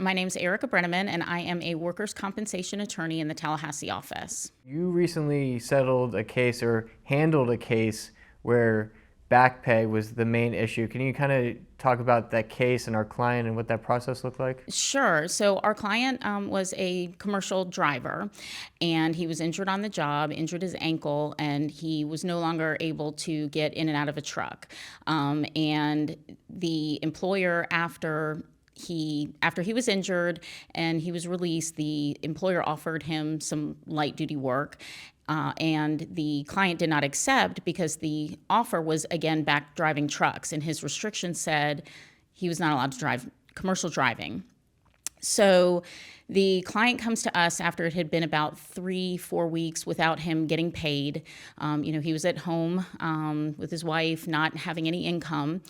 My name's Erika Brenneman, and I am a workers' compensation attorney in the Tallahassee office. You recently settled a case or handled a case where back pay was the main issue. Can you kind of talk about that case and our client and what that process looked like? Sure. So our client was a commercial driver, and he was injured on the job, injured his ankle, and he was no longer able to get in and out of a truck. And the employer, after he was injured and he was released, the employer offered him some light duty work. And the client did not accept because the offer was, again, back driving trucks, and his restrictions said he was not allowed to drive commercial driving. So the client comes to us after it had been about 3-4 weeks without him getting paid. He was at home with his wife, not having any income.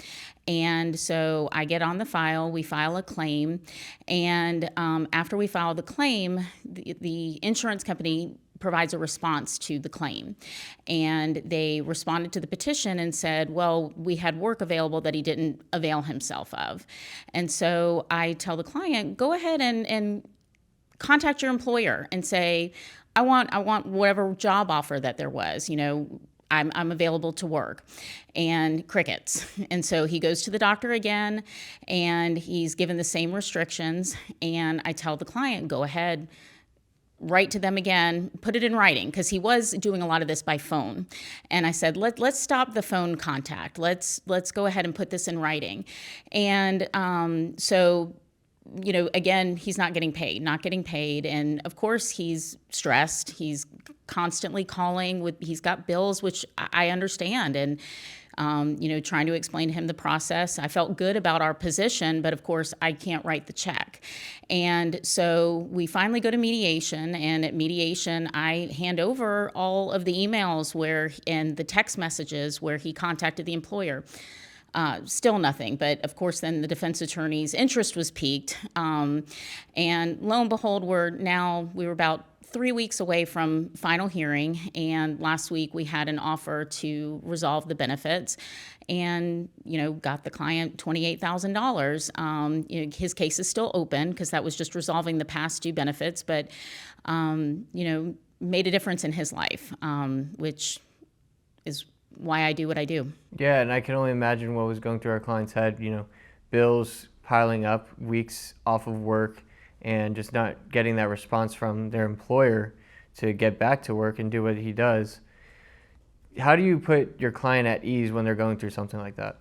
And so I get on the file, we file a claim. And after we file the claim, the insurance company provides a response to the claim. And they responded to the petition and said, well, we had work available that he didn't avail himself of. And so I tell the client, go ahead and contact your employer and say, I want whatever job offer that there was, I'm available to work. And crickets. And so he goes to the doctor again, and he's given the same restrictions. And I tell the client, go ahead, write to them again, put it in writing, because he was doing a lot of this by phone. And I said, let's stop the phone contact. Let's go ahead and put this in writing. And again, he's not getting paid. And of course, he's stressed. He's constantly calling he's got bills, which I understand. And trying to explain to him the process. I felt good about our position, but of course I can't write the check. And so we finally go to mediation, and at mediation I hand over all of the emails and the text messages where he contacted the employer. Still nothing, but of course then the defense attorney's interest was piqued. And lo and behold, we were about 3 weeks away from final hearing, and last week we had an offer to resolve the benefits and, got the client $28,000. His case is still open because that was just resolving the past due benefits, but, made a difference in his life, which is why I do what I do. Yeah, and I can only imagine what was going through our client's head, bills piling up, weeks off of work, and just not getting that response from their employer to get back to work and do what he does. How do you put your client at ease when they're going through something like that?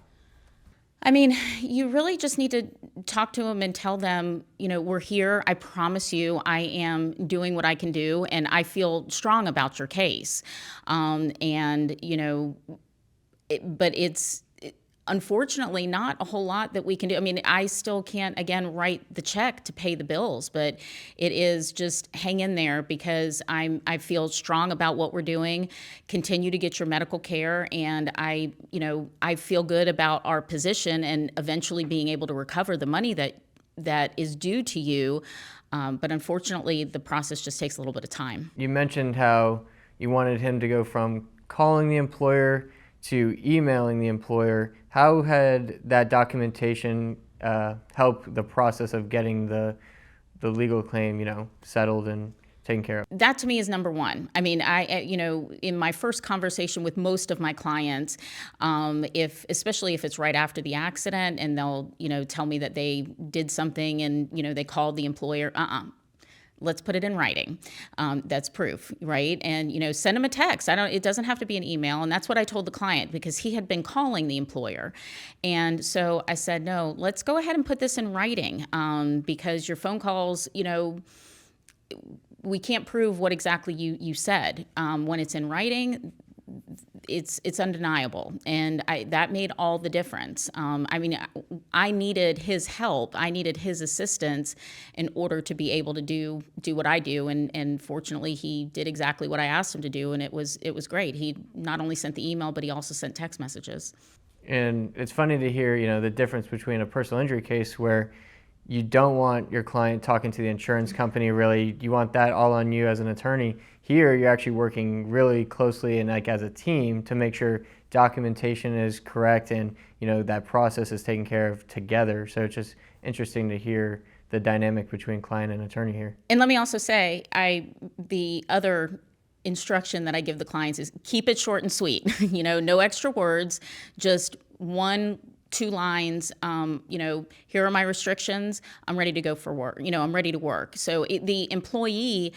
I mean, you really just need to talk to them and tell them, we're here. I promise you I am doing what I can do, and I feel strong about your case. But it's unfortunately not a whole lot that we can do. I mean, I still can't, again, write the check to pay the bills, but it is just hang in there because I feel strong about what we're doing. Continue to get your medical care, and I feel good about our position and eventually being able to recover the money that is due to you. But unfortunately, the process just takes a little bit of time. You mentioned how you wanted him to go from calling the employer to emailing the employer. How had that documentation helped the process of getting the legal claim, settled and taken care of? That to me is number one. I mean, in my first conversation with most of my clients, especially if it's right after the accident and they'll, tell me that they did something and, they called the employer, let's put it in writing. That's proof, right? And, send him a text. It doesn't have to be an email. And that's what I told the client because he had been calling the employer. And so I said, no, let's go ahead and put this in writing because your phone calls, we can't prove what exactly you said. When it's in writing, it's undeniable, and that made all the difference. I needed his help. I needed his assistance in order to be able to do what I do, and fortunately, he did exactly what I asked him to do, and it was great. He not only sent the email, but he also sent text messages. And it's funny to hear, the difference between a personal injury case where you don't want your client talking to the insurance company, really. You want that all on you as an attorney. Here, you're actually working really closely and as a team to make sure documentation is correct and that process is taken care of together. So it's just interesting to hear the dynamic between client and attorney here. And let me also say, the other instruction that I give the clients is keep it short and sweet. No extra words, just 1-2 lines. Here are my restrictions. I'm ready to go for work. I'm ready to work. So the employee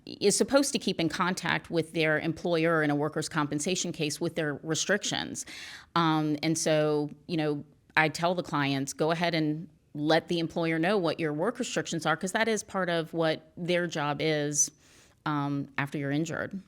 is supposed to keep in contact with their employer in a workers' compensation case with their restrictions. And so, I tell the clients, go ahead and let the employer know what your work restrictions are, because that is part of what their job is after you're injured.